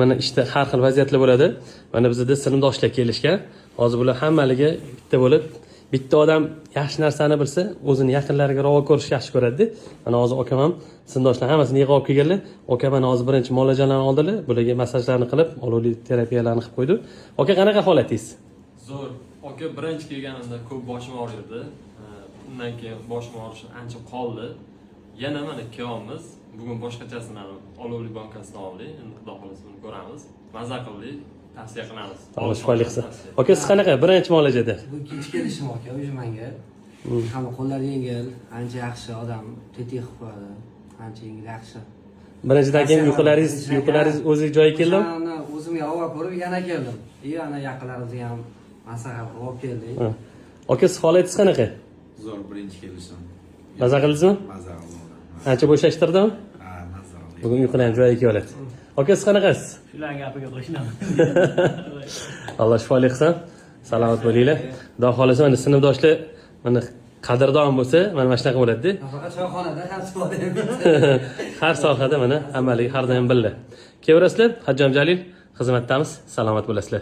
Mana ishda har xil vaziyatlar bo'ladi. Mana bizda sinfdoshlar kelishgan. Hozir bular hammaliga bitta bo'lib, bitta odam yaxshi narsani bilsa, o'zini yaqinlariga ravo ko'rishni yaxshi ko'radi. Mana hozir akam ham sinfdoshlar hammasini yig'ib olib kelganlar. Aka mana hozir birinchi muolajalarni oldilar, bularga massajlarni qilib, oluvli terapiyalarni qilib qo'ydi. Aka, qanaqa holatingiz? Zo'r. Aka birinchi kelganimda ko'p boshim og'rirdi. Undan keyin boshim og'rishi ancha qoldi. Yana mana ikkovimiz bugun boshqachasini olovli bankasini oldik. Endi xudo xolasa buni ko'ramiz. Maza qildik, tavsiya qilamiz. Alloh shifolik qilsin. Aka, siz qanaqa birinchi muolajada? Bu ikkinchi kelishim aka, o'sha menga. Hamma qo'llar yengil, ancha yaxshi odam tetik qilib qo'yadi. Ancha yengil yaxshi. Birinchidan keyin uyqularingiz o'ziga joyiga keldimi? Ana o'zimga olib ko'rib yana keldim. Ana yaqinlarimizga ham maslahat qilib olib keldik. Aka, siz holatingiz qanaqa? Zo'r birinchi kelishim. Maza qildingizmi? Maza qildim. Ancha bo'shashtirdimi? Ha, maza qildim. Bugun uyquni ham joyiga keladi. Aka, siz qanaqasiz? Shular gapiga qo'shilaman. Alloh shifolik qilsin. Salomat bo'linglar. Xudo xolasa mana sinfdoshlar mana qadrdon bo'lsa, mana shunaqa bo'ladi-da. Faqat choyxonada ham ifoda Har sohada mana amaliy har doim birga. Kelaverasizlar, Hajjom Jalil xizmatdamiz. Salomat bo'lasizlar.